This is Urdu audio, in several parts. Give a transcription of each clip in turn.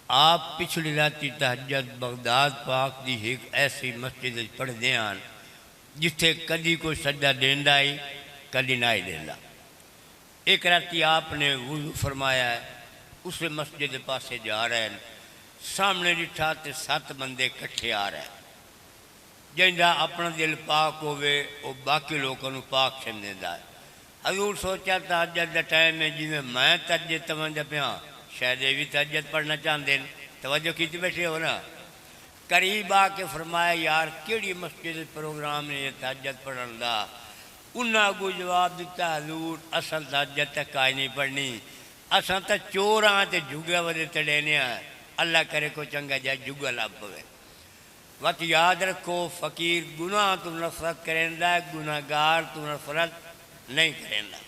آپ پچھلی راتی تہجد بغداد پاک دی ایک ایسی مسجد پڑھتے ہیں جتھے کدی کوئی سجدہ دیندا ہی کدی نہ ہی دیندا۔ ایک راتی آپ نے وضو فرمایا ہے، اس مسجد پاسے جا رہے ہیں، سامنے ڈٹھا تے 7 بندے کٹھے آ رہے ہیں۔ جنہاں اپنا دل پاک ہوئے وہ باقی لوگوں کو پاک سمجھدا ہے۔ حضور سوچا تہجد دا ٹائم ہے، جی میں تہجد توجہ پیا شاید یہ بھی تہجد پڑھنا چاہتے ہیں، توجہ کیتی بیٹھے ہو نا۔ قریب آ کے فرمایا یار کیڑی مسجد پروگرام نے یہ تہجد پڑھن دا؟ انہاں کو جواب دیتا حضور اصل تہجد تک آئی نہیں پڑھنی، اساں تا چور ہاں تے جھگا ودے تڑینے ہیں، اللہ کرے کو چنگا جائے جھگا لب پوے۔ وقت یاد رکھو فقیر گناہ تو نفرت کریندا ہے، گناہ گار تو نفرت نہیں کریندا۔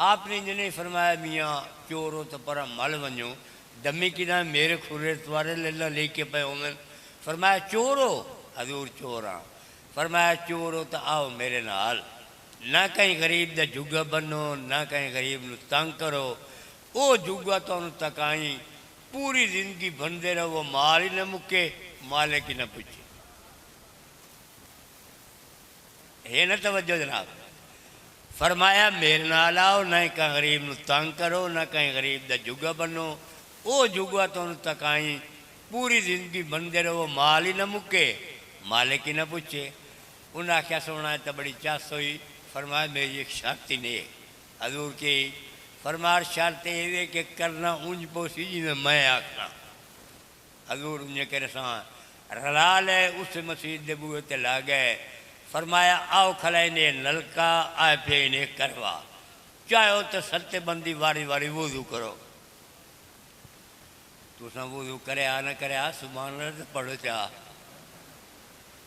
آپ نے جنہیں فرمایا میاں چورو تو پرا مل ونجو دمی کی نہ میرے کھرے توارے لے کے پہ ہومن۔ فرمایا چورو؟ حضور چور ہاں۔ فرمایا چورو تو آؤ میرے نال، نہ کہیں غریب دا جھگا بنو، نہ کہیں غریب نو تنگ کرو، او جھگا تو انہوں تک آئیں پوری زندگی بندے رہو، وہ مال ہی نہ مکے مالک ہی نہ پوچھے۔ ہے نہ توجہ جناب؟ فرمایا میرے نال آؤ، نہ کہیں غریب نو تنگ کرو، نہ کہیں غریب دا جھگا بنو، او جھگا تو انہوں تک آئیں پوری زندگی بندے رہو، مال ہی نہ مکے مالک ہی نہ پوچھے۔ انہاں کیا سونا ہے تو بڑی چاس ہوئی۔ فرمایا میری ایک شرط ہی نہیں ہے۔ حضور کی فرمایا شرط یہ ہے کہ کرنا اونج پوسی جی میں آکھنا۔ حضور انہیں کہ رسان رلا لے اس مسجد دے بوئے تے لا گئے۔ فرمایا آؤ کھلائیں نے نلکا آئے پہ انہیں کروا، چاہے ہو تو 7 بندی واری واری وضو کرو۔ تو سن وضو کرے آ نہ کرے آ سبحان اللہ تو پڑھو چاہ۔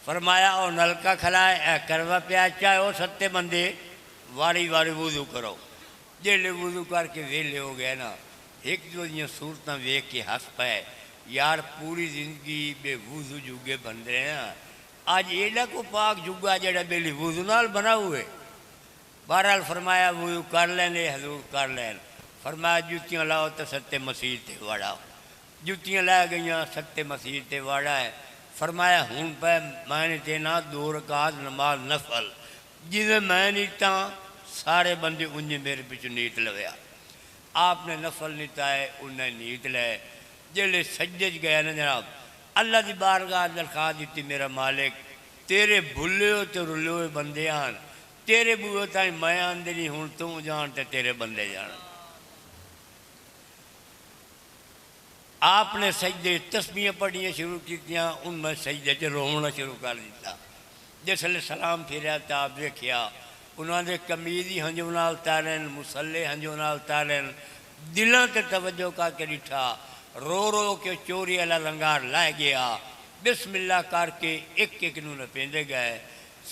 فرمایا او نلکا کھلائے اے کروا پیا، چاہے ہو 7 بندے واری واری وضو کرو۔ جیلے وضو کر کے ویلے ہو گئے نا، ایک جو یہ صورتیں ویکھ کے ہنس پائے یار پوری زندگی بے وضو جھگے بن رہے ہیں، آج ایڈا کو پاک جھگا جڑا بیلی وضو نال بنا ہوئے۔ بہرحال فرمایا وضو کر لینے، حضور کر لین۔ فرمایا جوتیاں لاؤ تو 7 مسیح تے واڑا۔ جوتیاں لے گئیاں 7 مسیح تے واڑا ہے۔ فرمایا ہون پہ میں نے تینا 2 رکعت نماز نفل جنہیں میں نیتا سارے بندے انہیں میرے پیچھے نیت لویا۔ آپ نے نفل نیتا ہے انہیں نیت لے۔ جلے سجدے گیا نا جناب، اللہ دی بارگاہ درخواست دیتی میرا مالک تیرے بھلے ہو تے رلے ہوئے بندے آن، تیرے بوئے تائیں میں آندے نہیں ہون تو جان تے تیرے بندے جان۔ آپ نے سجدے تسبیحیں پڑھنیاں شروع کیتیاں، ان میں سجدے چ رونا شروع کر دیتا۔ جس لئے سلام پھیریا تا آپ دیکھیا انہوں نے کمیزی ہنجو نال تارن، مسلح ہنجو نال تارن، دلوں تے توجہ کا کے ڈٹھا، رو رو کے چوری اللہ لنگار لائے گیا، بسم اللہ کر کے ایک ایک نو نپیندے گئے،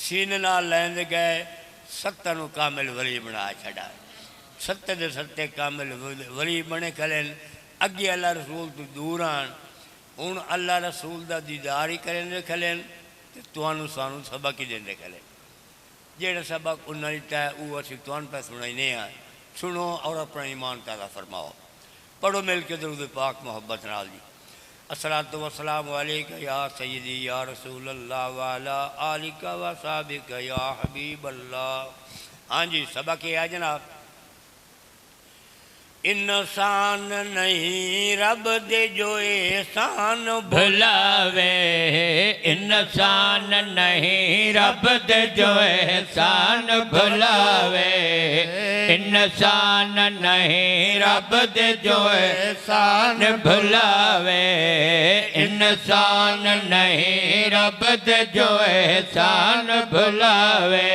سینے نال لیندے گئے، 7 نو کامل ولی بنا چھڑا۔ 7 دے 7 کامل ولی بنے کھلیں، اگے اللہ رسول تو دور آن، ہون اللہ رسول دا دیداری کریں دے کھلیں، تو انہوں سانوں سبق ہی دیں دے کھلیں۔ جیڑا سبق انہوں نے دیتا ہے وہ اسی تو ان پہ سنائی نہیں آئے، سنو اور اپنا ایمان تازہ فرماؤ۔ پڑھو مل کے درود پاک محبت نال جی۔ الصلاۃ والسلام علیکہ یا سیدی یا رسول اللہ وعلا آلکہ و صحابکہ یا حبیب اللہ۔ ہاں جی سبق یہ ہے جناب، انسان نہیں رب دے جو احسان بھلاوے، انسان نہیں رب دے جو احسان بھلاوے، انسان نہیں رب دے جو احسان بھلاوے، انسان نہیں رب دے جو احسان بھلاوے،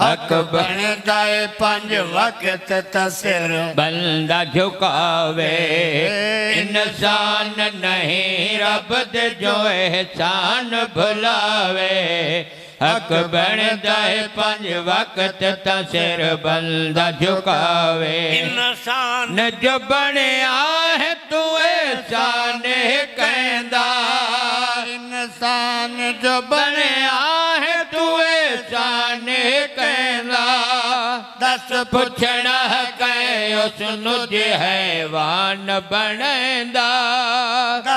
حق بندا ہے 5 وقت تے سر بندہ جھکاوے، انسان نہیں رب دے جو احسان بھلاوے، حق بندا ہے 5 وقت تے سر بندہ جھکاوے، انسان جو بنیا ہے تو احسان کہندا، انسان جو بنیا ہے تو احسان کہندا، دس پوچھنا کہیں اس نو جے حیوان بنیندا،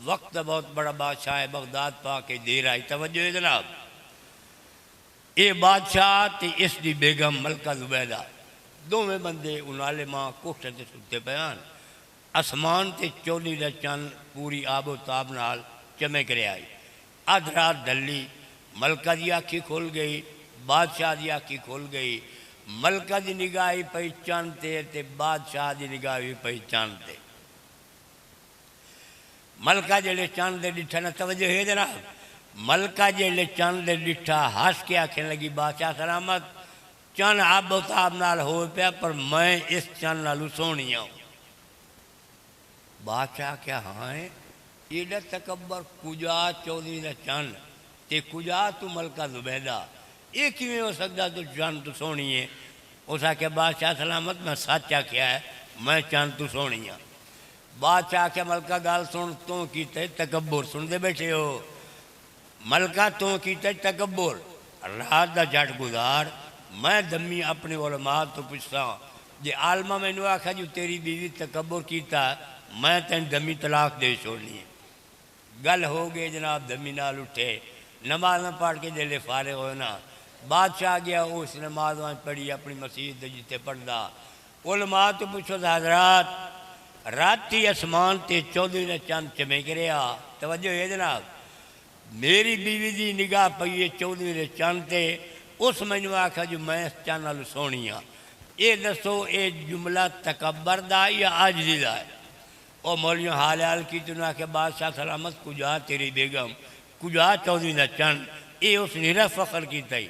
وقت بہت بڑا بادشاہ ہے بغداد پا کے دیر آئی توجہ ہے جناب یہ بادشاہ تے اس دی بیگم ملکہ زبیدہ دونوں بندے انالے ماں کوٹھے تے ستے پیان آسمان تے چولی دا چند پوری آب و تاب نال چمک رہے آئی ادھ رات ڈلی ملکہ دی آنکھی کھول گئی بادشاہ دی آنکھی کھول گئی ملکہ دی نگاہی پئی چند تے بادشاہ دی نگاہی پئی چند تے ملکہ جڑے چند دے ڈٹھا نہ توجہ ہے جناب ملکہ جڑے چند دے ڈٹھا ہس کے آکھنے لگی بادشاہ سلامت چند آب و تاب نال ہو پیا پر میں اس چند نالو سونی ہوں بادشاہ کیا ہاں ہے ایڈا تکبر کجا چودھری دا چند تے کجا تو ملکہ زبیدہ یہ کیویں ہو سکتا تو چند تو سونی ہے اس آکھیا بادشاہ سلامت میں سچ آکھیا ہے میں چند تو سونی ہوں بادشاہ کے ملکہ گال سن تو کیتے تکبر سن دے بیٹھے ہو ملکہ تو کیتے تکبر رات دا جٹ گزار میں دمی اپنے علماء تو پوچھتا ہوں جی عالمہ میں نے آکھا جو تیری بیوی تکبر کیتا میں تین دمی طلاق دے چھوڑنی ہے گل ہو گئے جناب دمی نال اٹھے نماز پڑھ کے دلے فارغ ہونا بادشاہ گیا اس نماز پڑھی اپنی مسجد جتے پڑھدا علماء تو پوچھو حضرات راتی اسمان تے چودھری نے چند چمک رہا توجہ ہے جناب میری بیوی دی نگاہ پئی چودھری نے چند تے اس مینوں آکھا جو میں اس چند نال سونی ہاں یہ دسو اے جملہ تکبر دا یا عاجزی دا ہے او مولیوں حال کی تو نہ کہ بادشاہ سلامت کجا تیری بیگم کجا چودھری دا چند اے اس نے فخر کیتا ہی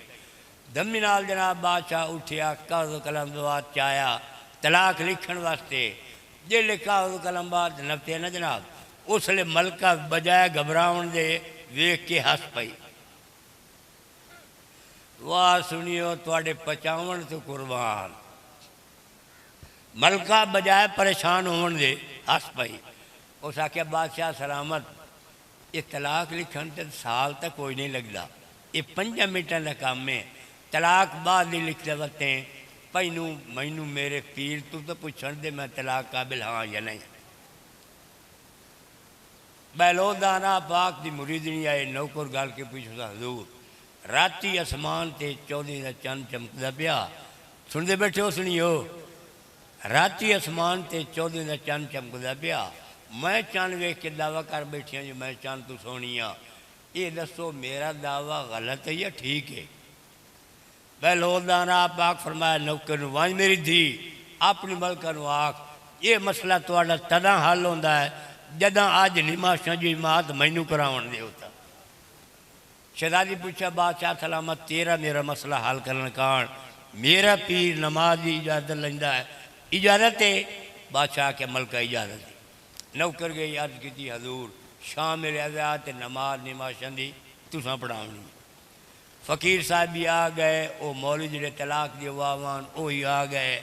دمی نال جناب بادشاہ اٹھیا کاغذ قلم دوات چایا طلاق لکھن واسطے جے لکھا کلم بات نفتے نا جناب اس لئے ملکہ بجائے گھبراؤن دے ویکھ کے ہس پئی واہ سنیو تواڈے پچاون تو قربان ملکہ بجائے پریشان ہون دے ہس پئی اس آکھیا بادشاہ سلامت یہ طلاق لکھن تے سال تک کوئی نہیں لگدا یہ 5 منٹاں دا کام ہے طلاق بعد نہیں لکھتے وقت ہیں مینوں میرے پیر تو پوچھن دے میں طلاق قابل ہاں یا نہیں بیلو دانا پاک دی مریدنی آئے نوکر گال کے پوچھو حضور راتی اسمان تے چودھری دا چند چمکدا پیا سن دے بیٹھے ہو سنیو راتی اسمان تے چودھری دا چند چمکدا پیا میں چند ویکھ کے دعویٰ کر بیٹھی ہوں جو میں چند تو سونی ہاں یہ دسو میرا دعویٰ غلط ہے یا ٹھیک ہے بیلو دانا پاک فرمایا نوکر نو وانج میری دھی اپنی ملکہ نو آکھ یہ مسئلہ تواڈا تداں حل ہوندا ہے جداں آج نماشاں جو امات مینوں کراون دے ہوتا شہزادی پوچھا بادشاہ سلامت تیرا میرا مسئلہ حل کرنے کان میرا پیر نماز دی اجازت لیندا ہے اجازت ہے بادشاہ کے ملکہ اجازت ہے نوکر گئی عرض کی حضور شام ریاضات نماز نماشاں دی تساں پڑھاونی فقیر صاحب بھی آ گئے او مولوی جڑے طلاق دی عوام وہی آ گئے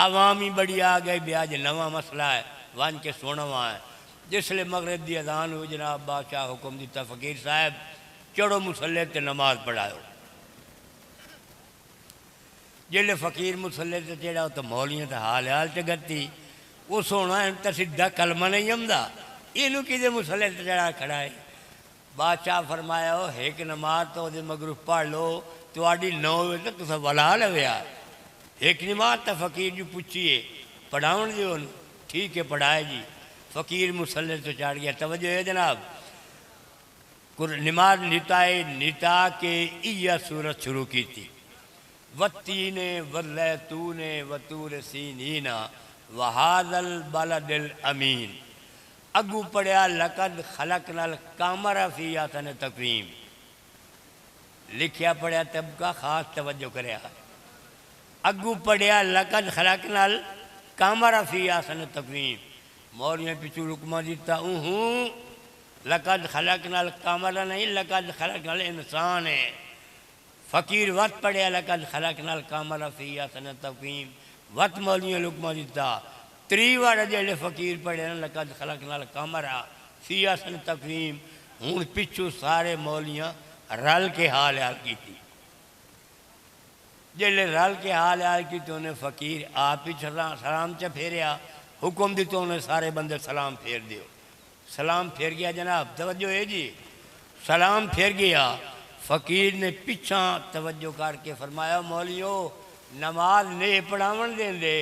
عوامی بڑی آ گئے بھی آج نواں مسئلہ ہے وان کے سونواں ہے جس لئے مغرب دی اذان ہو جناب بادشاہ حکم دیتا فقیر صاحب چڑھو مصلی تے نماز پڑھاؤ جلے فقیر مصلی تے چڑھا تو مولیاں تے حال چگتی وہ سونا ہے تا سدھا کلمہ نہیں ہمدا اینو کدے مصلی تے چڑھا کھڑا ہے بادشاہ فرمایا ہو ایک نماز تو دے مگرو پڑھ لو تو آڈی 9 بجے تو سب ولا لویا ایک نماز تا فقیر جو پوچھئے پڑھاؤن دیو ٹھیک ہے پڑھائے جی فقیر مصلی تو چڑھ گیا توجہ ہے جناب نماز نتا کے ایہ سورت شروع کی تھی والتین والزیتون وطور سینین وہذا البلد الامین اگو پڑھیا لقد خلقنا القمر فی احسن تقویم لکھیا پڑھیا طبقہ خاص توجہ کریا اگو پڑھیا لقد خلقنا القمر فی احسن تقویم مولیاں پیچھو رکمہ دیتا لقد خلقنا القمر نہیں لقد خلقنا الانسان ہے فقیر وقت پڑھیا لقد خلقنا القمر فی احسن تقویم وقت مولیاں رکمہ دیتا 3 وار جڑے فقیر پڑھے نا لقد خلقنا القمر فی احسن تقویم ہوں پچھو سارے مولیاں رل کے حال کی تھی جڑے رل کے حال کی تو انہیں فقیر آپ ہی سلام چا پھیریا حکم دی تو انہیں سارے بندے سلام پھیر دیو سلام پھیر گیا جناب، توجہ ہے جی، سلام پھیر گیا۔ فقیر نے پچھا توجہ کر کے فرمایا مولیو نماز نہیں پڑھاون دیں دے،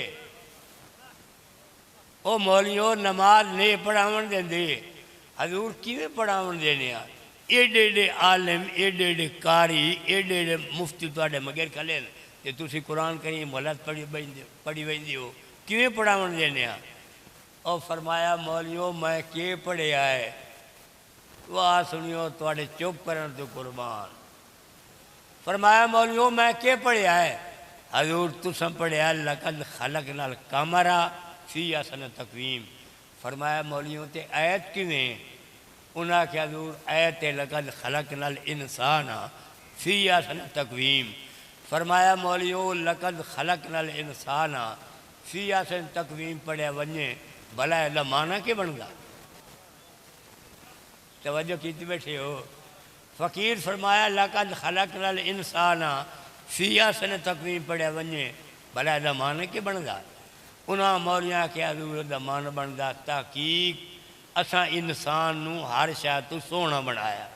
او مولیو نماز نہیں پڑھاون دیں دے۔ حضور کیویں پڑھاون دینے آ؟ ایڈے ایڈے عالم، ایڈے ایڈے قاری، ایڈے ایڈے مفتی تواڈے مگر کھلے تے تسی قرآن کریم غلط پڑھی ویندی ہو، کیویں پڑھاون دینے آ؟ او فرمایا مولیو میں کی پڑھیا ہے؟ واہ سنیو تواڈے چپ کرن تو قربان۔ فرمایا مولیو میں کی پڑھیا ہے؟ حضور تساں پڑھیا لقد خلقنا القمر فی احسن تقویم۔ فرمایا مولیو تے آیت کیویں؟ انہاں کہ حضور آیت لقد خلقنا الانسان فی احسن تقویم۔ فرمایا مولیو لقد خلقنا الانسان فی احسن تقویم پڑھیا ونجے بھلا ہے معنی کے بن گا؟ توجہ کیتی بیٹھے ہو؟ فقیر فرمایا لقد خلقنا الانسان فی احسن تقویم پڑھیا ونجے بھلا ہے معنی کے بن گا؟ انہاں مولیاں کہ حضور دا معنی بندا تحقیق اساں انسان نو ہر شے تو سونا بنایا۔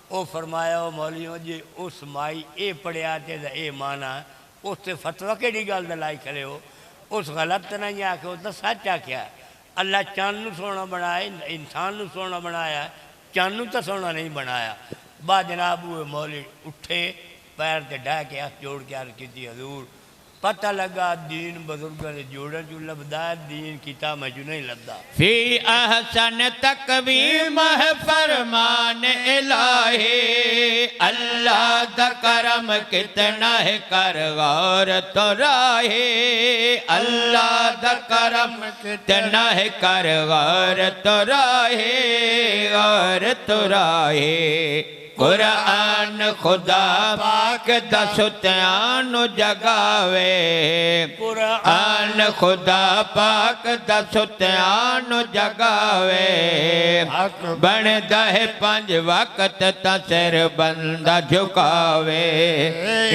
او فرمایا او مولیوں جی اس مائی اے پڑھیا تے اے معنی اس تے فتوی کیڑی گل دا لائی کھڑے ہو؟ اس غلط تو نہیں آکھے، اس دا سچ آکھیا۔ اللہ چاند نو سونا بنایا، انسان نو سونا بنایا، چاند نو تو سونا نہیں بنایا۔ با جناب ہوئے مولی اٹھے پیر تے ڈھا کے ہاتھ جوڑ کے عرض کیتی حضور پتہ لگا دین بزرگوں نے جوڑا جو لبدا ہے، دین کتاب میں جو نہیں لبدا۔ فی احسن تقویم ہے فرمان الہی، اللہ دا کرم کتنا ہے کر غور تو راہی، اللہ دا کرم کتنا ہے کر غور تو راہی، غور تو راہی۔ قرآن خدا پاک دا ستیان جگاوے، قرآن خدا پاک دا ستیان جگاوے، بندا ہے 5 وقت تا سر بندہ جھکاوے،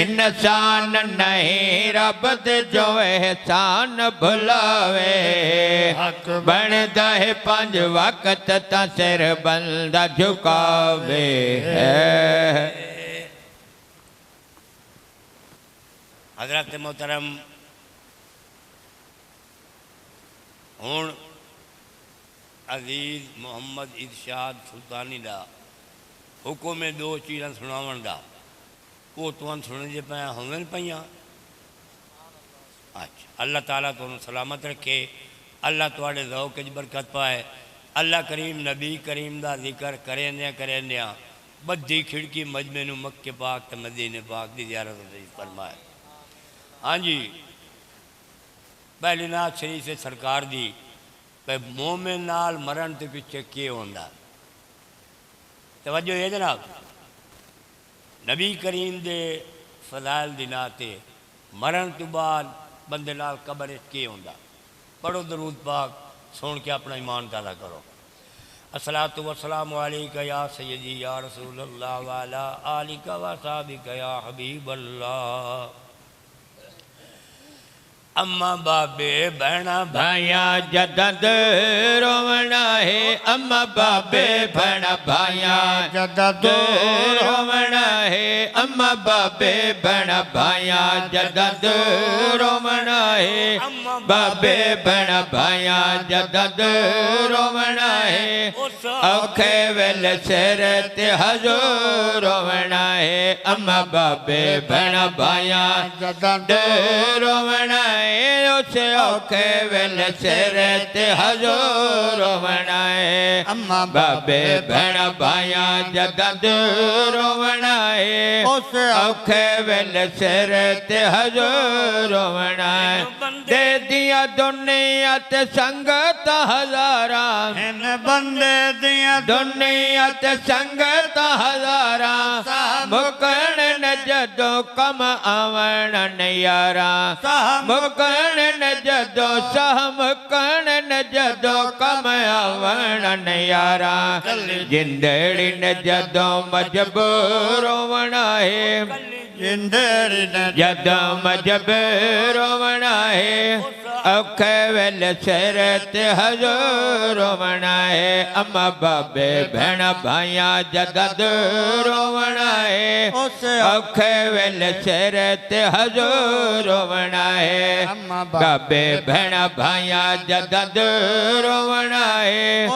انسان نہیں رب دے جو احسان بھلاوے، بندا ہے 5 وقت تا سر بندہ جھکاوے۔ حضرت محترم ہون عزیز محمد ارشاد سلطانی دا حکم 2 چیزاں سناون دا، وہ تمہیں سننے دے پہ ہوئے پہیاں۔ اچھا اللہ تعالیٰ تو سلامت رکھے، اللہ تواڈے ذوق وچ برکت پائے، اللہ کریم نبی کریم دا ذکر کریں دیا بدھی کھڑکی مجمع نو مکہ پاک تے مدینے پاک دی زیارت نصیب فرمائے۔ ہاں جی پہلی نعت شریف سے سرکار دی پہ مومن نال مرن تے پیچھے کی ہوندا؟ توجہ ہے جناب، نبی کریم دے فضائل دی نعتے مرن تو بعد بندے نال قبر کی ہوندا؟ پڑھو درود پاک سن کے اپنا ایمان تازہ کرو۔ الصلاۃ والسلام علیکہ یا سیدی یا رسول اللہ وعلا آلکہ وصحبکہ یا حبیب اللہ۔ اما بابے بہنا بھائیا جدد رونا ہے، اما بابے بھنا بھائیا جدد رونا ہے، اما بابے بھنا بھائیا جدد رونا ہے، بابے بھنا بھائیا جدد رونا ہے، اوکھے ویل سر تے حضور رونا ہے، اما بابے بھنا بھائیا جدد رونا ہے، اسے اوکھے ویل سر تے حضور رونا ہے، اما بابے بھنا بھائیا جدد رونا ہے، اسے اوکھے ویل سر تے حضور رونا ہے، دے دیا دنیا تے سنگت ہزاراں، ان بندے دیا دنیا تے سنگت ہزاراں، مکن جدو کم آون یاراں، مکن جدو سہم کن جدو کم آون یاراں، جندڑی جدو مجبور ہونا ہے، جدو مجبور ہونا ہے، ਔਖੇ ਵੇਲੇ ਸਿਰ ਤੇ ਹਜ਼ੂਰ ਰੋਵਣਾ ਏ ਅੰਮਾ ਬਾਬੇ ਭੈਣਾਂ ਭਾਈਆਂ ਜਦਾਂ ਦੂਰ ਰੋਵਣਾ ਏ ਔਖੇ ਵੇਲੇ ਸਿਰ ਤੇ ਹਜ਼ੂਰ ਰੋਵਣਾ ਏ ਬਾਬੇ ਭੈਣਾਂ ਭਾਈਆਂ ਜਦਾਂ ਦੂਰ ਰੋਵਣਾ ਏ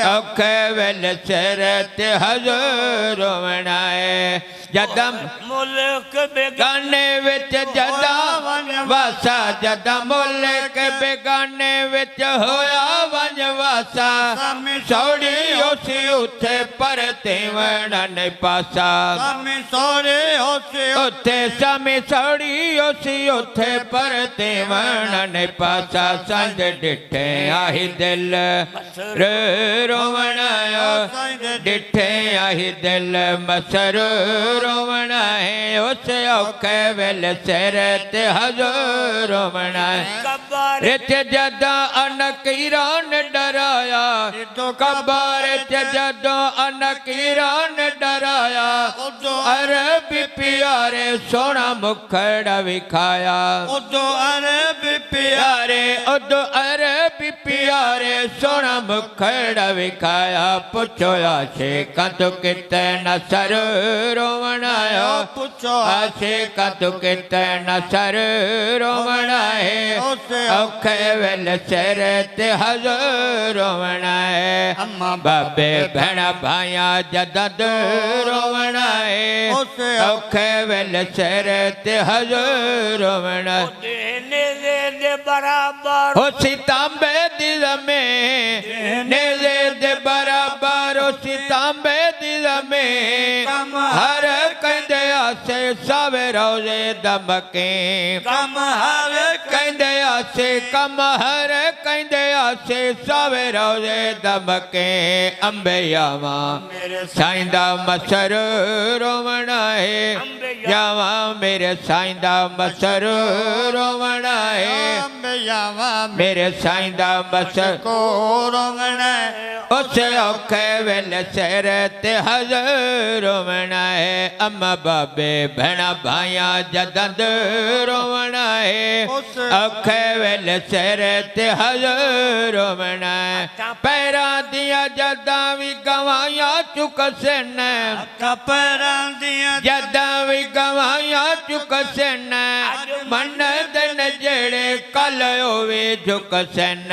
ਔਖੇ ਵੇਲੇ ਸਿਰ ਤੇ ਹਜ਼ੂਰ ਰੋਵਣਾ ਏ ਜਦਾਂ ਮੁਲਕ ਬੇਗਾਨੇ ਵਿੱਚ ਜਦਾਂ ਵਾਸਾ ਜਦਾਂ ਮੁਲਕ ਬੇਗਾਨੇ ਵਿੱਚ ਹੋਇਆ ਵਨਵਾਸਾ ਸੌੜੀ ਉਸੇ ਉੱਥੇ ਪਰਤੇ ਵਣਾ ਨਹੀਂ ਪਾਸਾ ਉੱਥੇ ਸਮੀ ਸੌੜੀ ਉਸੇ ਉੱਥੇ ਪਰਤੇ ਵਣਾ ਨਹੀਂ ਪਾਸਾ ਸੰਦ ਡਿੱਠੇ ਆਹੀ ਦਿਲ ਰੋਵਣਾ ਡਿੱਠੇ ਆਹੀ ਦਿਲ ਮਸਰ ਰੋਵਣਾ ਹੈ ਉਸ ਔਖੇ ਵੇਲੇ ਸਿਰ ਤੇ ਹਜ਼ੂਰ ਰੋਵਣਾ ਰਿਤ ਜਦਾਂ ਅਨਕੀਰਾਂ ਨੇ ਡਰਾਇਆ ਕਬਰ ਚ ਜਦੋਂ ਅਨਕੀਰਾਂ ਨੇ ਡਰਾਇਆ ਅਰਬੀ ਪਿਆਰੇ ਸੋਹਣਾ ਮੁਖੜਾ ਵਿਖਾਇਆ ਉਦੋਂ ਅਰਬੀ ਪਿਆਰੇ ਸੋਹਣਾ ਮੁਖੜਾ ਵਿਖਾਇਆ ਪੁੱਛੋ ਆਸ਼ਿਕਾਂ ਤੋਂ ਕਿਤੇ ਨਸਰ ਰੋਵਣਾ ਪੁੱਛੋ ਆਸ਼ਿਕਾਂ ਤੋਂ ਕਿਤੇ ਨਸਰ ਰੋਵਣਾ ਹੈ ਔਖੇ ਵੇਲੇ ਸਿਰ ਤੇ ਹਜ਼ੂਰ ਰੋਵਣਾ ਹੈ ਬਾਬੇ ਭੈਣਾਂ ਭਾਈਆਂ ਜਦਾਂ ਦੂਰ ਰੋਵਣਾ ਹੈ ਔਖੇ ਵੇਲੇ ਸਿਰ ਤੇ ਹਜ਼ੂਰ ਰੋਵਣਾ ਦੇ ਬਰਾਬਰ ਹੋ ਸਿਤਾਂਬੇ ਦੀ ਜ਼ਮੇ ਨੇਜ਼ੇ ਦੇ ਬਰਾਬਰ ਹੋ ਸਿਤਾਂਬੇ ਦੀ ਜ਼ਮੇ ਹਰ ਕਹਿੰਦੇ ਆਸੇ ਸਾਵੇ ਰੋਜ਼ੇ ਦਮਕੇ ਕਹਿੰਦੇ ਆਸੇ ਕਮ ਹਰ ਕਹਿੰਦੇ ਆਸੇ ਸਾਵੇ ਰੋਜ਼ੇ ਦਮਕੇ ਅੰਬਿਆਵਾ ਸਾਈਂ ਦਾ ਮਸਰ ਰੋਵਣਾ ਹੈ ਜਾਵਾ ਮੇਰੇ ਸਾਈਂ ਦਾ ਮਸਰ ਰੋਵਣਾ ਹੈ ਮੇਰੇ ਸਾਈਂ ਦਾ ਮਸਰ ਰੋਵਣਾ ਉਸ ਔਖੇ ਵੇਲੇ ਸਿਰ ਤੇ ਹਜ਼ੂਰ ਰੋਵਣਾ ਹੈ ਅੰਮਾ ਬਾਬੇ ਭੈਣਾਂ ਭਾਈਆਂ ਜਦਾਂ ਦੂਰ ਰੋਵਣਾ ਹੈ ਔਖੇ ਵੇਲੇ ਸਿਰ ਤੇ ਹਜ਼ੂਰ ਰੋਵਣਾ ਹੈ ਪੈਰਾਂ ਦੀਆਂ ਜਦਾਂ ਵੀ ਗਵਾਈਆਂ ਚੁਕਸਨ ਪੈਰਾਂ ਦੀਆਂ ਜਦਾਂ ਵੀ ਗਵਾਈਆਂ ਚੁਕਸਨ ਮੰਨਦੇ ਨੇ ਜਿਹੜੇ ਕੱਲ ਹੋਵੇ ਝੁਕਸਨ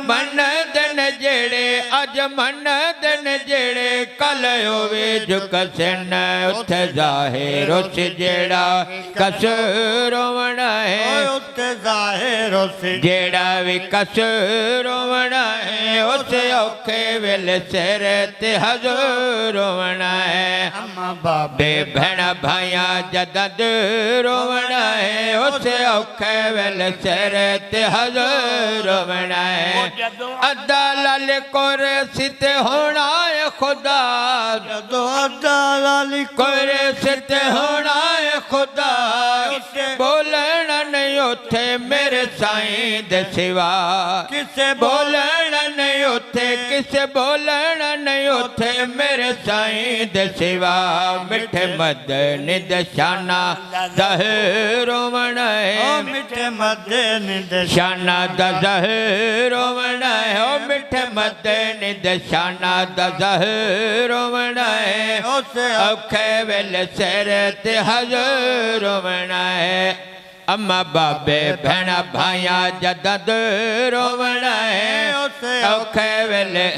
ਮੰਨਦੇ ਨੇ ਜਿਹੜੇ ਅੱਜ ਮੰਨਦੇ ਨੇ ਜਿਹੜੇ ਕੱਲ ਹੋਵੇ ਝੁਕਸਨ ਉੱਥੇ ਜ਼ਾਹਿਰ ਉਸ ਜਿਹੜਾ ਕਸੂਰ ਰੋਵਣਾ ਹੈ ਉੱਤੇ ਜ਼ਾਹਿਰ ਉਸ ਜਿਹੜਾ ਵੀ ਕਸੂਰ ਰੋਵਣਾ ਹੈ ਉਸ ਔਖੇ ਵੇਲੇ ਸਿਰ ਤੇ ਹਜ਼ੂਰ ਰੋਵਣਾ ਹੈ ਬਾਬੇ ਭੈਣਾਂ ਭਾਈਆਂ ਜਦਾਂ ਦੂਰ ਰੋਵਣਾ ਹੈ ਉਸ ਔਖੇ ਵੇਲੇ ਸਿਰ ਤੇ ਹਜ਼ੂਰ ਰੋਵਣਾ ਹੈ ਅੱਧਾ ਲਾਲ ਕੁਰਸੀ ਤੇ ਹੋਣਾ ਹੈ ਖੁਦਾ ਜਦੋਂ ਅੱਧਾ ਲਾਲ ਕੁਰਸੀ ਤੇ ਹੋਣਾ ਹੈ ਖੁਦਾ ਬੋਲਣਾ ਨਹੀਂ ਉੱਥੇ ਮੇਰੇ ਸਾਈਂ ਦੇ ਸਿਵਾ ਕਿਸੇ ਬੋਲਣਾ ਨਹੀਂ ਉੱਥੇ ਕਿਸੇ ਬੋਲਣਾ ਨਹੀਂ ਉੱਥੇ ਮੇਰੇ ਸਾਈਂ ਦੇ ਸਿਵਾ ਮਿੱਠੇ ਮਦਨ ਦੇ ਸ਼ਾਨਾ ਜ਼ਾਹਿਰ ਰੋਵਣਾ ਹੈ ਮਿੱਠੇ ਮਦਨ ਦੇ ਸ਼ਾਨਾ ਦਾ ਜ਼ਾਹਿਰ ਰੋਵਣਾ ਹੈ ਉਹ ਮਿੱਠੇ ਮਦਨ ਦੇ ਸ਼ਾਨਾ ਦਾ ਜ਼ਾਹਿਰ ਰੋਵਣਾ ਹੈ ਔਖੇ ਵੇਲੇ ਸਿਰ ਤੇ ਹਜ਼ੂਰ ਰੋਵਣਾ ਹੈ ਅੰਮਾ ਬਾਬੇ ਭੈਣਾਂ ਭਾਈਆਂ ਜਦਾਂ ਦੂਰ ਰੋਵਣਾ ਹੈ ਔਖੇ ਵੇਲੇ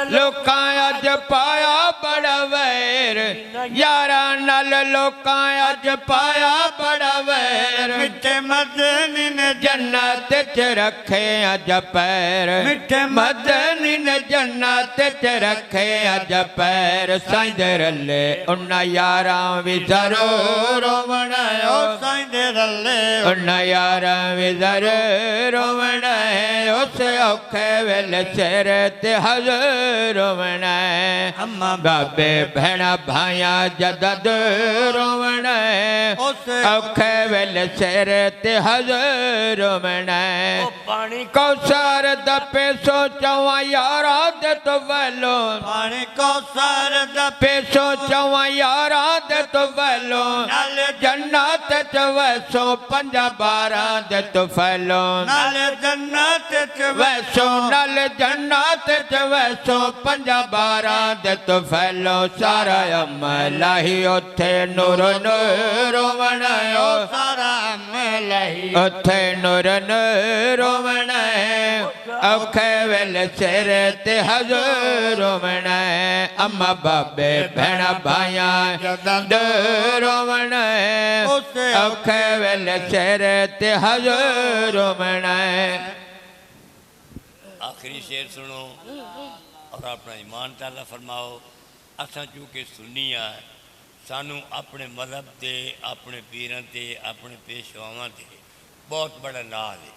ਲੋਕਾਂ ਅੱਜ ਪਾਇਆ ਬੜਾ ਵੈਰ ਯਾਰਾਂ ਨਾਲ ਲੋਕਾਂ ਅੱਜ ਪਾਇਆ ਬੜਾ ਵੈਰ ਮਿੱਠੇ ਮਦਨ ਨੇ ਜੰਨਤ ਚ ਰੱਖੇ ਅੱਜ ਪੈਰ ਮਿੱਠੇ ਮਦਨ ਨੇ ਜੰਨਤ ਚ ਰੱਖੇ ਅੱਜ ਪੈਰ ਸਾਈਂ ਦੇ ਰੱਲੇ ਉਹਨਾਂ ਯਾਰਾਂ ਵੀ ਜ਼ਰੂਰ ਰੋਵਣਾ ਸਾਈਂ ਦੇ ਰੱਲੇ ਉਹਨਾਂ ਯਾਰਾਂ ਵੀ ਜ਼ਰੂਰ ਰੋਵਣਾ ਹੈ ਉਸ ਔਖੇ ਵੇਲੇ ਸਿਰ ਤੇ ਹਜ਼ੂਰ ਰੋਵਣਾ ਹੈ ਬਾਬੇ ਭੈਣਾਂ ਭਾਈਆਂ ਜਦਾਂ ਦੂਰ ਰੋਵਣਾ ਹੈ ਔਖੇ ਵੇਲੇ ਸਿਰ ਤੇ ਹਜ਼ੂਰ ਰੋਵਣਾ ਹੈ ਕੌਸਰ ਦਾ ਪੇਸੋ ਚਵਾਂ ਯਾਰਾਂ ਦੇ ਤੋਂ ਵੈਲੋ کوثر دا پیسو چواں یاراں دے تو ویلو نال جنت چ ویسو پنجا باراں دے تو فیلو نال جنت چ ویسو نال جنت چ ویسو پنجا باراں دے تو فیلو سارا عمل ہی اوتھے نور نور بنایا سارا عمل ہی اوتھے نور نور بنایا اوکھے ویلے سر تے حضور بنایا اما بابے بھیڑا بھائیاں دور بنایا اوکھے ویلے سر تے حضور بنایا آخری شعر سنو اور اپنا ایمان تعالیٰ فرماؤ اساں چونکہ سنی ہیں سانو اپنے مذہب تے اپنے پیراں تے اپنے پیشواواں تے بہت بڑا ناز ہے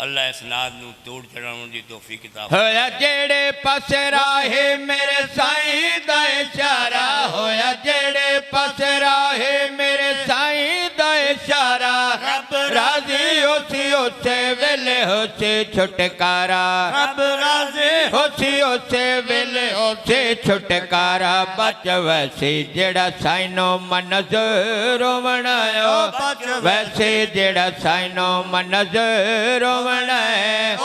اللہ اس ناز نو توڑ چڑھاؤں دی توفیق عطا ہویا جیڑے پاس راہے میرے سائیں دا اشارہ ہویا جیڑے پاس راہے میرے سائیں دا اشارہ رب راضی ہوسی اسے ویلے ہوسی چھٹکارا رب راضی ہوسی اسے ویلے ہوسی چھٹکارا بچ ویسی جیڑا سائنو منظر بنایا ویسی جیڑا سائنو منظر بنائے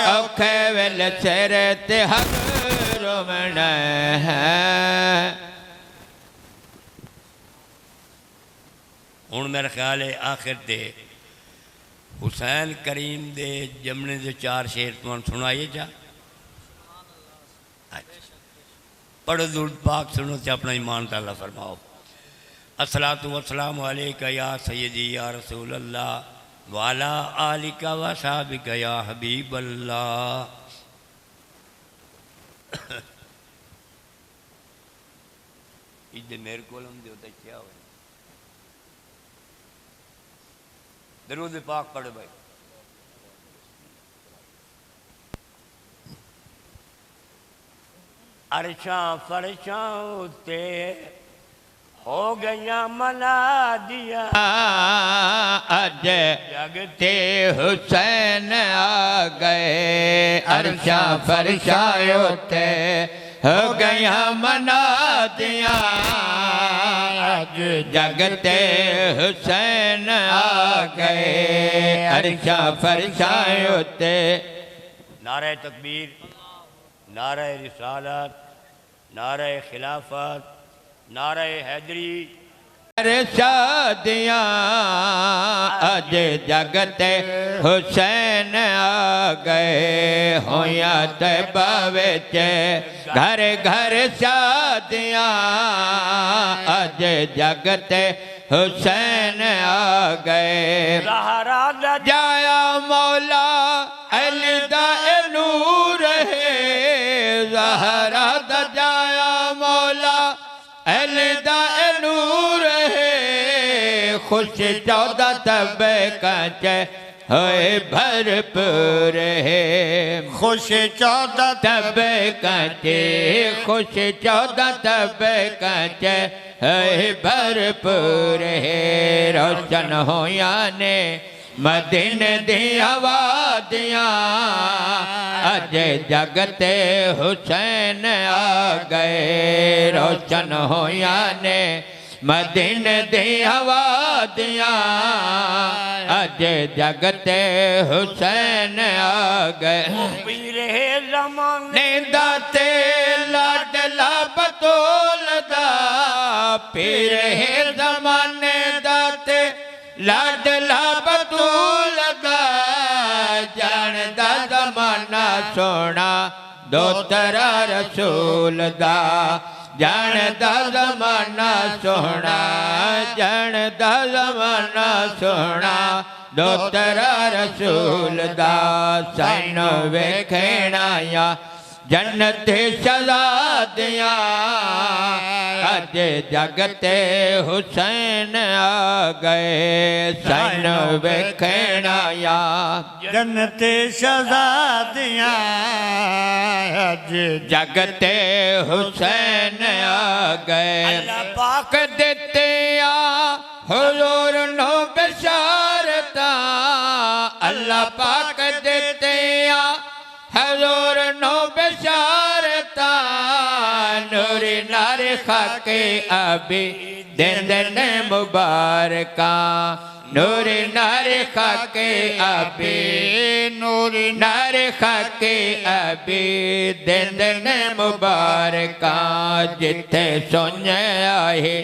اوکھے ویلے سر تے حضور بنائے ہن میرا خیال ہے آخر تے حسین کریم دے جمنے دے 4 شعر تمہیں سنائیے جا پڑھو درود پاک سنو تے اپنا ایمان تعالیٰ فرماؤ الصلاۃ والسلام علیکہ یا سیدی یا رسول اللہ وعلا آلکہ و صحابکہ یا حبیب اللہ میرے کولم دے ہوتا کیا ہوئے درود پاک پڑھ بھائی عرشاں فرشاں ہوتے ہو گیا منا دیا اج جگتے حسین آ گئے عرشاں فرشاں ہوتے ہو گیا منا دیا اج جگتے حسین آ گئے عرشاں فرشاں ہوتے نعرہ تکبیر نعرہ رسالت نعرہ خلافت نعرہ حیدری شادیاں اج جگتے حسین آ گئے ہویاں طیبہ وچ گھر گھر شادیاں اج جگتے حسین آ گئے زہرا دا جایا مولا علی دا نور ہے زہرا دا جایا مولا علی دا نور ہے خوش 14 طبع کانچے ہوئے بھرپور ہے خوش 14 طبع کانچے خوش 14 طبع کانچے ہوئے بھرپور ہے روشن ہویاں نے مدینے دی آوادیاں اج جگتے حسین آ گئے روشن ہویاں نے مدینے دی آوادیاں اج جگتے حسین آ گئے پیر زمانے داتے لاڈلا بطول دا پیر زمانے داتے لاڈلا بطول دا جان دا زمانہ سونا دوترا رسول دا جان دا زمانہ سونا جان دا زمانہ سونا دوترا رسول دا سائن ویکھنا یا جنت شہزادیاں اج جگتے حسین آ گئے سائن ویکھنا یا جنت شہزادیاں اج جگتے حسین آ گئے اللہ پاک دیتے آ حضور نو بشارتاں اللہ پاک دیتے آ حضور نو بشارتاں نار خاک ابی دندن مبارکاں نور نار خاک ابی نور نار خاک ابی دندن مبارکاں جتھے سن آئے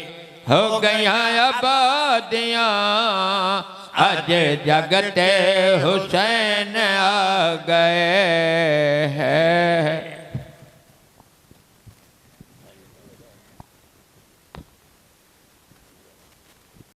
ہو گیا آبادیاں اج جگت حسین آ گئے ہیں